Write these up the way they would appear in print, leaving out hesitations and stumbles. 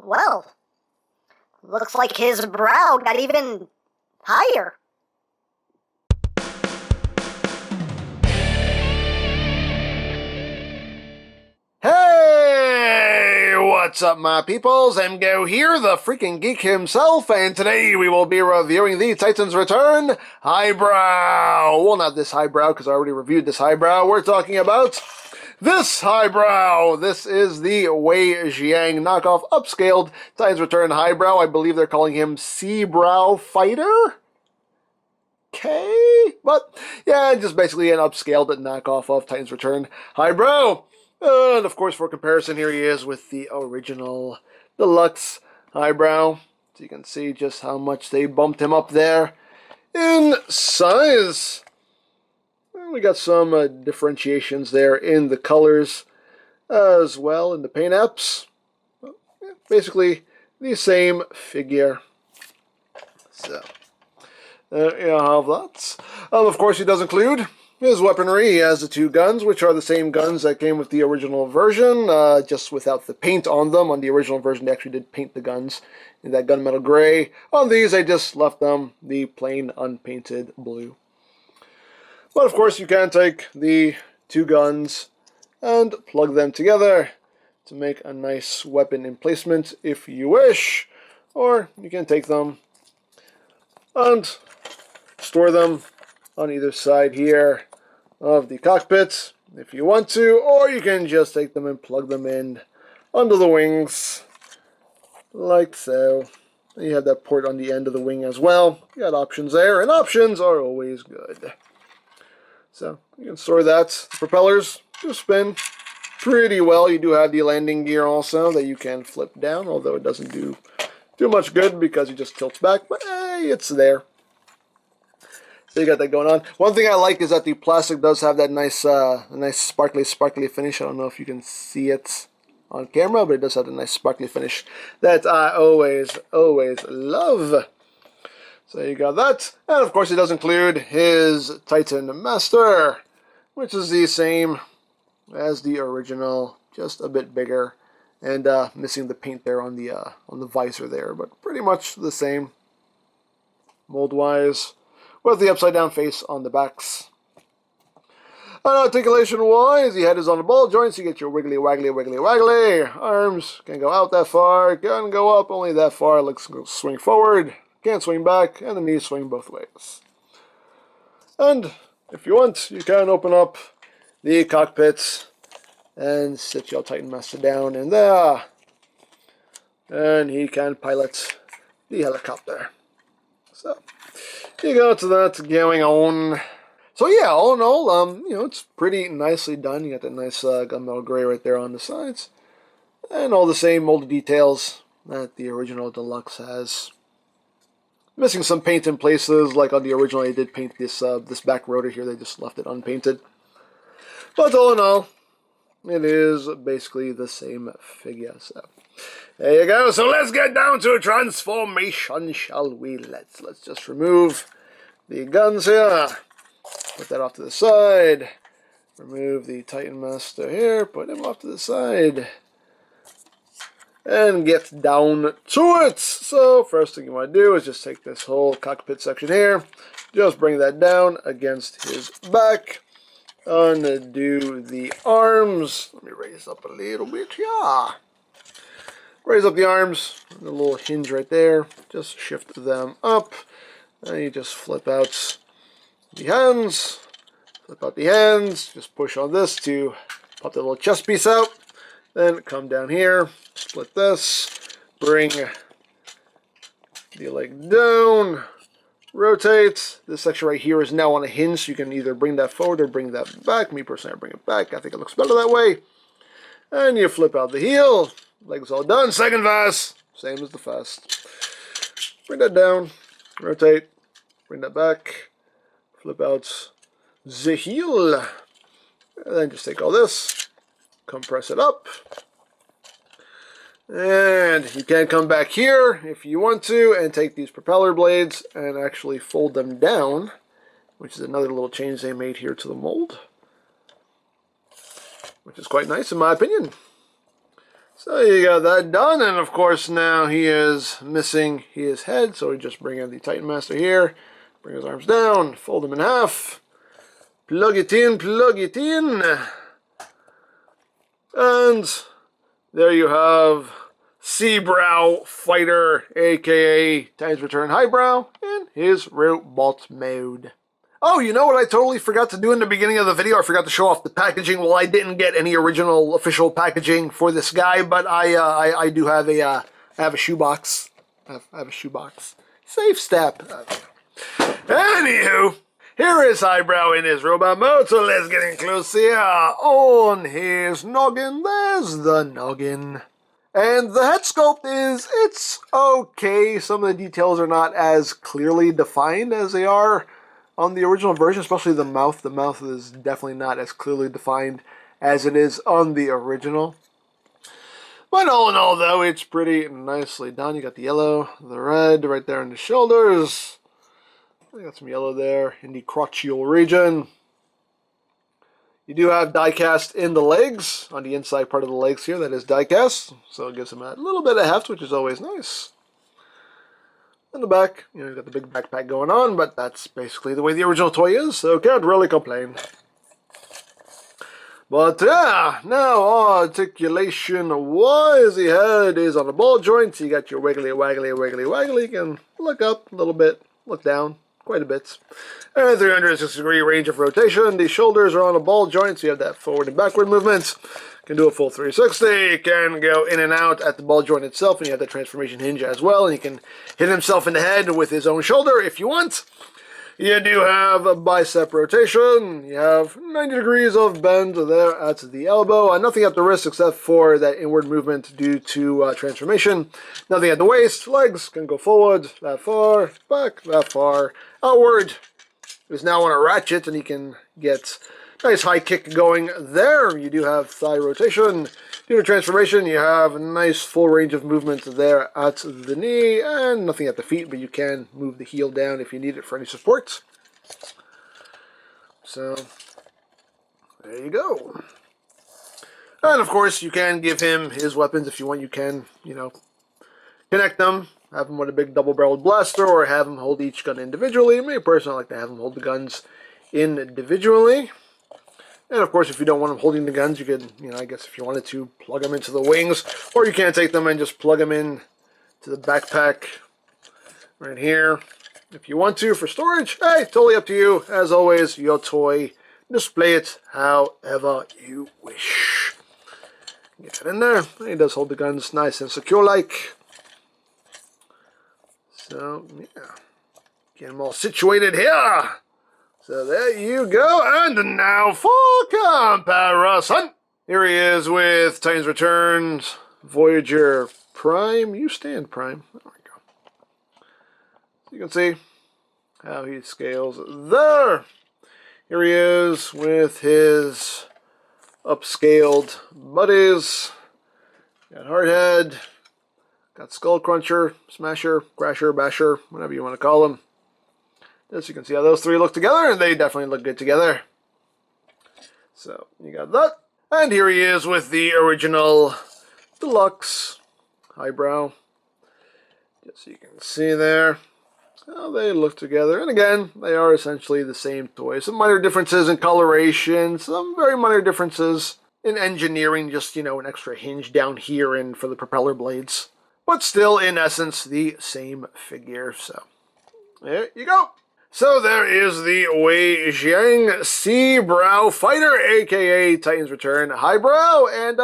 Well, looks like his brow got even higher. Hey, what's up, my peoples? EmGo here, the freaking geek himself, and today we will be reviewing the Titan's Return Highbrow. Well, not this Highbrow, because I already reviewed this Highbrow. We're talking about this Highbrow. This is the Jiang knockoff upscaled Titan's Return Highbrow. I believe they're calling him SEABROW Fighter. Okay, but yeah, just basically an upscaled knockoff of Titan's Return Highbrow. And of course, for comparison, here he is with the original deluxe Highbrow. So you can see just how much they bumped him up there in size. And we got some differentiations there in the colors as well in the paint apps. Basically, the same figure. So, you have that. Of course, he does include his weaponry. He has the two guns, which are the same guns that came with the original version, just without the paint on them. On the original version, they actually did paint the guns in that gunmetal gray. On these, I just left them the plain unpainted blue. But of course, you can take the two guns and plug them together to make a nice weapon emplacement if you wish. Or you can take them and store them on either side here of the cockpit if you want to, or you can just take them and plug them in under the wings like so. And you have that port on the end of the wing as well. You got options there, and options are always good. So you can store that. The propellers do spin pretty well. You do have the landing gear also that you can flip down, although it doesn't do too much good because it just tilts back, but hey, it's there. So you got that going on. One thing I like is that the plastic does have that nice sparkly finish. I don't know if you can see it on camera, but it does have a nice sparkly finish that I always love. So you got that. And of course it does include his Titan Master, which is the same as the original, just a bit bigger, and missing the paint there on the visor there, but pretty much the same mold-wise, with the upside-down face on the backs. And articulation-wise, the head is on the ball joint, so you get your wiggly, waggly, wiggly, waggly. Arms can go out that far, can go up only that far. Legs swing forward, can't swing back, and the knees swing both ways. And if you want, you can open up the cockpit and sit your Titan Master down in there. And he can pilot the helicopter. So you got that going on. So yeah, all in all, you know, it's pretty nicely done. You got that nice gunmetal gray right there on the sides, and all the same molded details that the original deluxe has. Missing some paint in places, like on the original, they did paint this this back rotor here. They just left it unpainted. But all in all, it is basically the same figure. So there you go. So let's get down to transformation, shall we? Let's just remove the guns here. Put that off to the side. Remove the Titan Master here. Put him off to the side. And get down to it. So first thing you want to do is just take this whole cockpit section here. Just bring that down against his back. Undo the arms. Let me raise up a little bit. Yeah. Raise up the arms. A little hinge right there. Just shift them up. And you just flip out the hands. Flip out the hands. Just push on this to pop the little chest piece out. Then come down here. Split this. Bring the leg down. Rotate. This section right here is now on a hinge, so you can either bring that forward or bring that back. Me personally, I bring it back. I think it looks better that way. And you flip out the heel. Legs all done. Second pass. Same as the first. Bring that down. Rotate. Bring that back. Flip out the heel. And then just take all this. Compress it up. And you can come back here if you want to and take these propeller blades and actually fold them down, which is another little change they made here to the mold, which is quite nice in my opinion. So you got that done, and of course now he is missing his head, so we just bring in the Titan Master here, bring his arms down, fold him in half, plug it in, and there you have SEABROW Fighter, aka Titan's Return Highbrow, in his robot mode. Oh, you know what I totally forgot to do in the beginning of the video? I forgot to show off the packaging. Well, I didn't get any original official packaging for this guy, but I do have a shoebox. I have a shoebox. Safe step. Anywho, here is Highbrow in his robot mode, so let's get in close here. On his noggin, there's the noggin. And the head sculpt it's okay. Some of the details are not as clearly defined as they are on the original version, especially the mouth. The mouth is definitely not as clearly defined as it is on the original. But all in all, though, it's pretty nicely done. You got the yellow, the red right there in the shoulders. You got some yellow there in the crotchal region. You do have die cast in the legs, on the inside part of the legs here. That is die cast, so it gives him a little bit of heft, which is always nice. In the back, you know, you got the big backpack going on, but that's basically the way the original toy is, so can't really complain. But yeah, now articulation-wise, the head is on the ball joint, so you got your wiggly, waggly, wiggly, waggly. You can look up a little bit, look down quite a bit. And 360-degree range of rotation. The shoulders are on a ball joint, so you have that forward and backward movement. Can do a full 360, can go in and out at the ball joint itself, and you have that transformation hinge as well, and you can hit himself in the head with his own shoulder if you want. You do have a bicep rotation, you have 90 degrees of bend there at the elbow, and nothing at the wrist except for that inward movement due to transformation. Nothing at the waist, legs can go forward, that far, back, that far, outward. Is now on a ratchet, and you can get nice high kick going there. You do have thigh rotation. Due to transformation, you have a nice full range of movement there at the knee, and nothing at the feet, but you can move the heel down if you need it for any support. So, there you go. And of course, you can give him his weapons if you want. You can, you know, connect them. Have him with a big double-barreled blaster, or have him hold each gun individually. Me personally, I like to have him hold the guns individually. And of course, if you don't want him holding the guns, you could, you know, I guess if you wanted to, plug them into the wings, or you can take them and just plug them in to the backpack right here. If you want to for storage, hey, totally up to you. As always, your toy. Display it however you wish. Get that in there. He does hold the guns nice and secure-like. So, yeah. Get them all situated here. So there you go. And now for comparison. Here he is with Titan's Returns, Voyager Prime. You stand, Prime. There we go. You can see how he scales there. Here he is with his upscaled buddies. Got Hardhead. Got Skull Cruncher, Smasher, Crasher, Basher, whatever you want to call them. As you can see how those three look together, and they definitely look good together. So, you got that. And here he is with the original Deluxe Highbrow. Just so you can see there how they look together. And again, they are essentially the same toy. Some minor differences in coloration, some very minor differences in engineering, just, you know, an extra hinge down here and for the propeller blades. But still, in essence, the same figure. So, there you go. So there is the Jiang SEABROW Fighter, aka Titan's Return Highbrow, and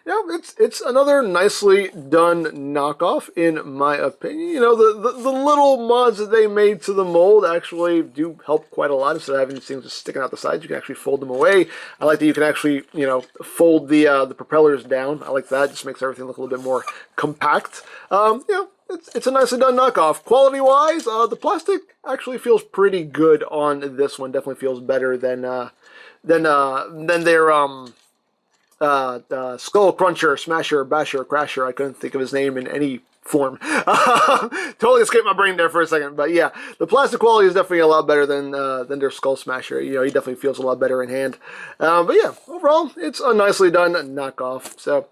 yeah, it's another nicely done knockoff in my opinion. You know, the little mods that they made to the mold actually do help quite a lot. Instead of having these things just sticking out the sides, you can actually fold them away. I like that you can actually, you know, fold the propellers down. I like that. It just makes everything look a little bit more compact. You know, it's a nicely done knockoff. Quality-wise, the plastic actually feels pretty good on this one. Definitely feels better than their Skull Cruncher, Smasher, Basher, Crasher. I couldn't think of his name in any form. Totally escaped my brain there for a second. But yeah, the plastic quality is definitely a lot better than their Skull Smasher. You know, he definitely feels a lot better in hand. But yeah, overall, it's a nicely done knockoff. So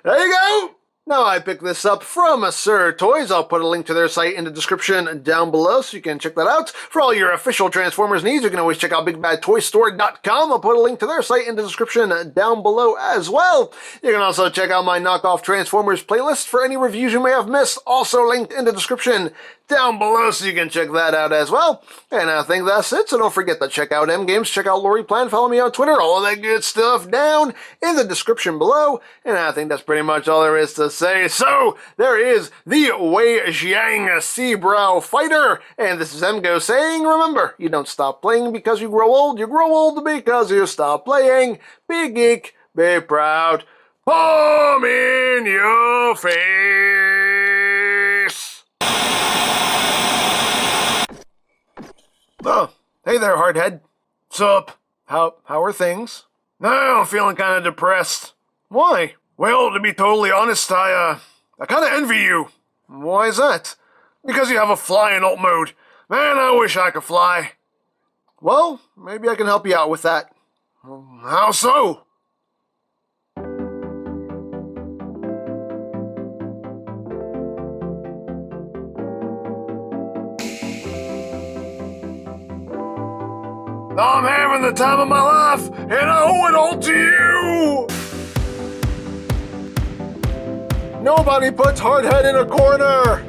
there you go. Now I picked this up from Sir Toys. I'll put a link to their site in the description down below so you can check that out. For all your official Transformers needs, you can always check out BigBadToyStore.com. I'll put a link to their site in the description down below as well. You can also check out my knockoff Transformers playlist for any reviews you may have missed, also linked in the description down below so you can check that out as well. And I think that's it, so don't forget to check out EmGo's, check out Lori Plan, follow me on Twitter, all of that good stuff down in the description below. And I think that's pretty much all there is to say. So, there is the Wei Jiang SEABROW fighter, and this is EmGo saying, remember, you don't stop playing because you grow old because you stop playing. Be geek, be proud, palm in your face. Oh, hey there, hardhead. What's up? How are things? No, I'm feeling kind of depressed. Why? Well, to be totally honest, I kind of envy you. Why is that? Because you have a fly in alt mode. Man, I wish I could fly. Well, maybe I can help you out with that. How so? I'm having the time of my life, and I owe it all to you! Nobody puts Hardhead in a corner!